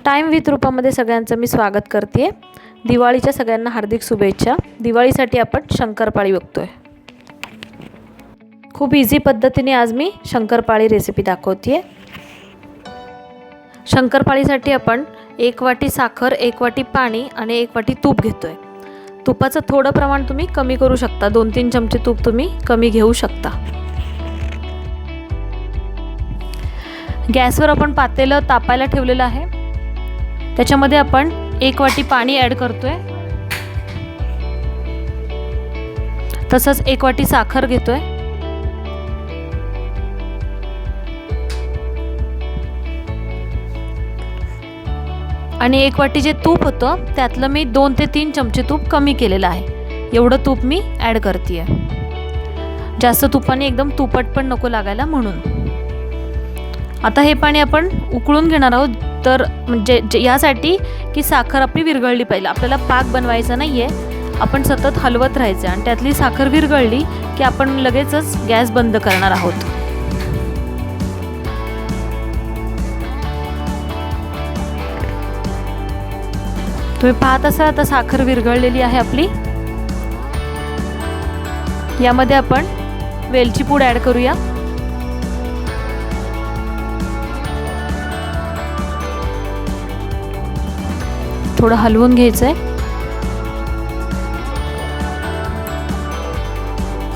Time with रूपामध्ये सगळ्यांचं मी स्वागत करते। दिवाळीच्या सगळ्यांना हार्दिक शुभेच्छा। दिवाळीसाठी आपण शंकरपाळी बघतोय। खूप इझी पद्धतीने आज मी शंकरपाळी रेसिपी दाखवते। शंकरपाळीसाठी आपण 1 वाटी साखर, 1 वाटी पाणी आणि 1 वाटी तूप घेतोय। तुपाचं थोडं प्रमाण तुम्ही कमी करू शकता, 2-3 चमचे तूप तुम्ही कमी घेऊ शकता। गॅसवर आपण पातेलं तापायला ठेवलेलं आहे। त्याच्यामध्ये आपण 1 वाटी पाणी ॲड करतोय, तसंच 1 वाटी साखर घेतोय आणि 1 वाटी जे तूप होतं त्यातलं मी 2 ते 3 चमचे तूप कमी केलेलं आहे। एवढं तूप मी ॲड करते आहे। जास्त तुपाने एकदम तुपट पण नको लागायला म्हणून। आता हे पाणी आपण उकळून घेणार आहोत, तर म्हणजे यासाठी की साखर आपली विरघळली पाहिजे। आपल्याला पाक बनवायचा नाहीये, आपण सतत हलवत राहायचं आणि त्यातली साखर विरघळली की आपण लगेचच गॅस बंद करणार आहोत। तुम्ही पाहत असाल आता साखर विरघळलेली आहे आपली। यामध्ये आपण वेलची पूड ॲड करूया। थोडं हलवून घ्यायचंय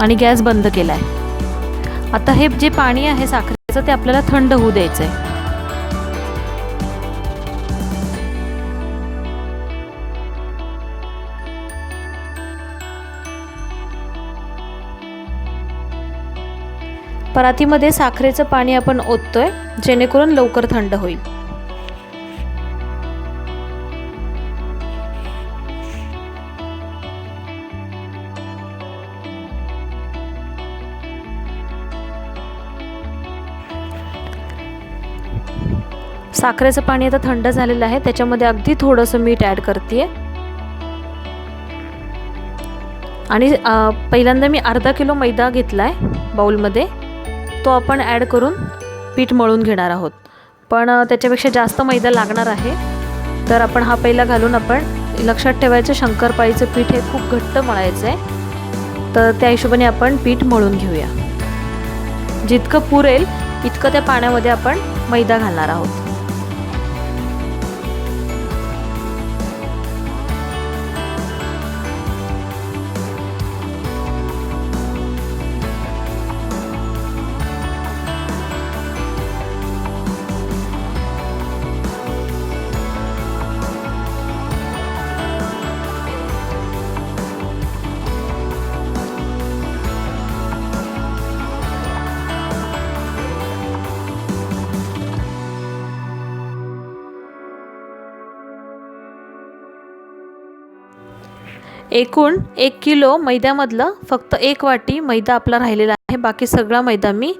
आणि गॅस बंद केलाय। आता हे जे पाणी आहे साखरेचं ते आपल्याला थंड होऊ द्यायचंय। परातीमध्ये साखरेचं पाणी आपण ओततोय जेणेकरून लवकर थंड होईल। साखरेचं पाणी आता थंड झालेलं आहे, त्याच्यामध्ये अगदी थोडंसं मीठ ॲड करते आणि पहिल्यांदा मी अर्धा किलो मैदा घेतलाय बाउलमध्ये, तो आपण ॲड करून पीठ मळून घेणार आहोत। पण त्याच्यापेक्षा जास्त मैदा लागणार आहे, तर आपण हा पहिला घालून आपण लक्षात ठेवायचं शंकरपाळीचं पीठ हे खूप घट्ट मळायचं आहे, तर त्या हिशोबाने आपण पीठ मळून घेऊया। जितकं पुरेल इतकं त्या पाण्यामध्ये आपण मैदा घालणार आहोत। एकूण 1 किलो मैद्यामधलं फक्त 1 वाटी मैदा आपला राहिलेला आहे। बाकी सगळा मैदा मी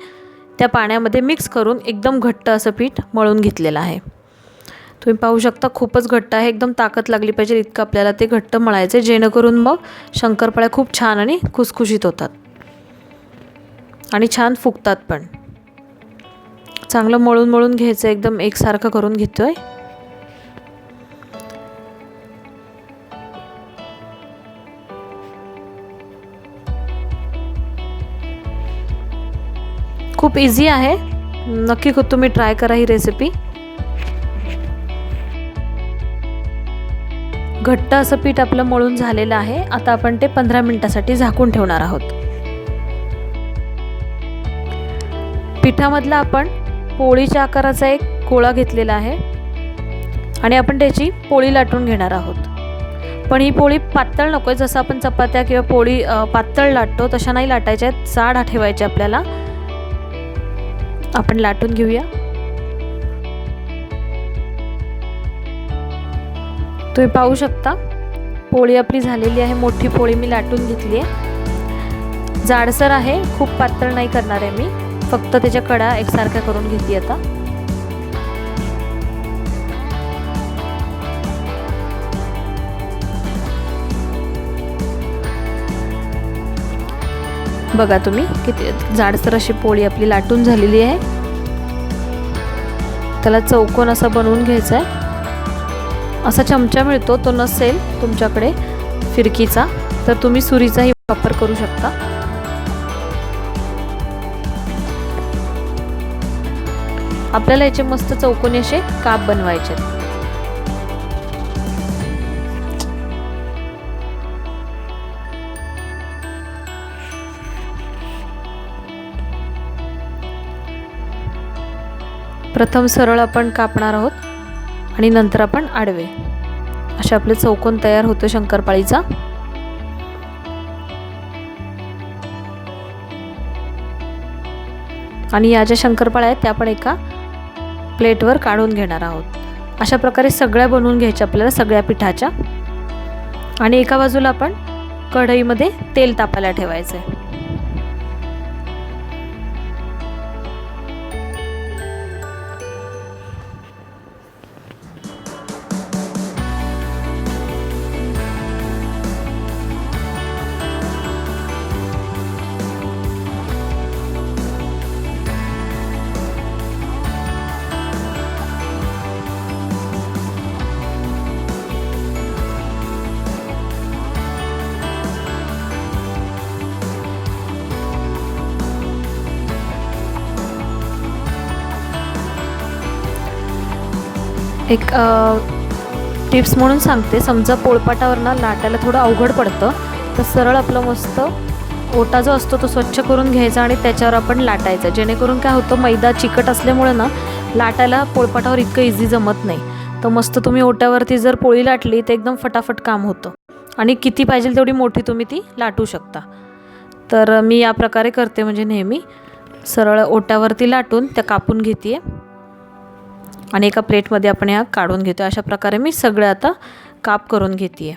त्या पाण्यामध्ये मिक्स करून एकदम घट्ट असं पीठ मळून घेतलेलं आहे। तुम्ही पाहू शकता खूपच घट्ट आहे, एकदम ताकद लागली पाहिजे इतकं आपल्याला ते घट्ट मळायचं आहे, जेणेकरून मग शंकरपाळ्या खूप छान आणि खुसखुशीत होतात आणि छान फुगतात पण। चांगलं मळून घ्यायचं, एकदम एकसारखं करून घेतोय। खूप इझी आहे, नक्की तुम्ही ट्राय करा ही रेसिपी। घट्ट असं पीठ आपलं मळून झालेलं आहे। आता आपण ते 15 मिनिटासाठी झाकून ठेवणार आहोत। पिठामधला आपण पोळीच्या आकाराचा एक गोळा घेतलेला आहे आणि आपण त्याची पोळी लाटून घेणार आहोत। पण ही पोळी पातळ नको, जसं आपण चपात्या किंवा पोळी पातळ लाटतो तशा नाही लाटायच्या, जाड ठेवायच्या आपल्याला। आपण लाटून घेऊया। तुम्ही पाहू शकता पोळी आपली झालेली आहे, मोठी पोळी मी लाटून घेतली आहे। जाडसर आहे, खूप पातळ नाही करणार आहे मी, फक्त त्याच्या कडा एकसारख्या करून घेतली आता। बघा तुम्ही किती जाडसर अशी पोळी आपली लाटून झालेली आहे। त्याला चौकोन असा बनवून घ्यायचा आहे। असा चमचा मिळतो, तो नसेल तुमच्याकडे फिरकीचा तर तुम्ही सुरीचाही वापर करू शकता। आपल्याला याचे मस्त चौकोनी असे काप बनवायचे। प्रथम सरळ आपण कापणार आहोत आणि नंतर आपण आडवे, असे आपले चौकोन तयार होतो शंकरपाळीचा। आणि या ज्या शंकरपाळ्या आहेत त्या आपण एका प्लेटवर काढून घेणार आहोत। अशा प्रकारे सगळ्या बनवून घ्यायच्या आपल्याला, सगळ्या पिठाच्या। आणि एका बाजूला आपण कढईमध्ये तेल तापायला ठेवायचं आहे। एक टिप्स म्हणून सांगते, समजा पोळपाटावरनं लाटायला थोडं अवघड पडतं तर सरळ आपलं मस्त ओटा जो असतो तो स्वच्छ करून घ्यायचा आणि त्याच्यावर आपण लाटायचं, जेणेकरून काय होतं मैदा चिकट असल्यामुळे ना लाटायला पोळपाटावर इतकं इझी जमत नाही। तर मस्त तुम्ही ओट्यावरती जर पोळी लाटली तर एकदम फटाफट काम होतं आणि किती पाहिजे तेवढी मोठी तुम्ही ती लाटू शकता। तर मी या प्रकारे करते, म्हणजे नेहमी सरळ ओट्यावरती लाटून त्या कापून घेते आणि एका प्लेटमध्ये आपण ह्या काढून घेतो। अशा प्रकारे मी सगळे आता काप करून घेते।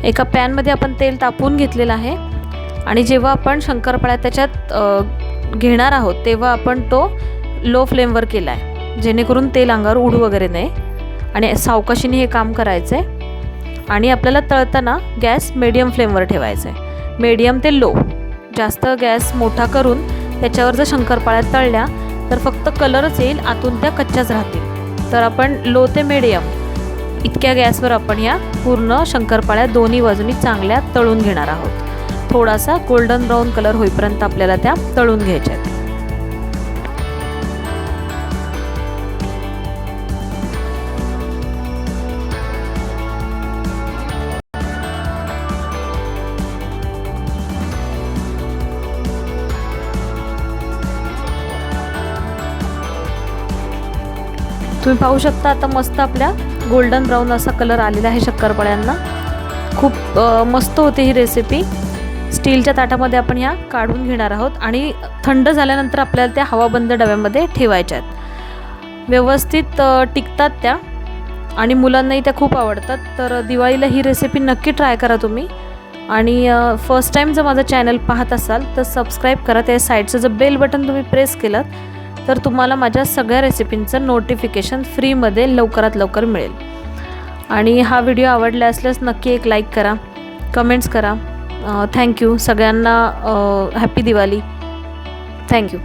एका पॅनमध्ये आपण तेल तापवून घेतलेलं आहे आणि जेव्हा आपण शंकरपाळ्या त्याच्यात घेणार आहोत तेव्हा आपण तो लो फ्लेमवर केला आहे, जेणेकरून तेल अंगावर उडू वगैरे नाही आणि सावकाशीने हे काम करायचं आहे। आणि आपल्याला तळताना गॅस मीडियम फ्लेमवर ठेवायचा आहे, मीडियम ते लो। जास्त गॅस मोठा करून त्याच्यावर जर शंकरपाळ्या तळल्या तर फक्त कलरच येईल, आतून त्या कच्च्याच राहतील। तर आपण लो ते मीडियम इतक्या गॅसवर आपण या पूर्ण शंकरपाळ्या दोन्ही बाजूनी चांगल्या तळून घेणार आहोत। थोडासा गोल्डन ब्राऊन कलर होईपर्यंत आपल्याला त्या तळून घ्यायच्या आहेत। तुम्ही पाहू शकता आता मस्त आपल्या गोल्डन ब्राऊन असा कलर आलेला आहे शंकरपाळ्यांना। खूप मस्त होते ही रेसिपी। स्टीलच्या ताटामध्ये आपण ह्या काढून घेणार आहोत आणि थंड झाल्यानंतर आपल्याला त्या हवाबंद डब्यामध्ये ठेवायच्या आहेत। व्यवस्थित टिकतात त्या आणि मुलांनाही त्या खूप आवडतात। तर दिवाळीला ही रेसिपी नक्की ट्राय करा तुम्ही। आणि फर्स्ट टाइम जर माझा चॅनल पाहत असाल तर सबस्क्राईब करा। त्या साईडचं जर बेल बटन तुम्ही प्रेस केलं तर तुम्हाला माझ्या सगळ्या रेसिपींचं नोटिफिकेशन फ्रीमध्ये लवकरात लवकर मिळेल। आणि हा व्हिडिओ आवडला असल्यास नक्की एक लाईक करा, कमेंट्स करा। थँक्यू सगळ्यांना, हॅपी दिवाळी। थँक्यू।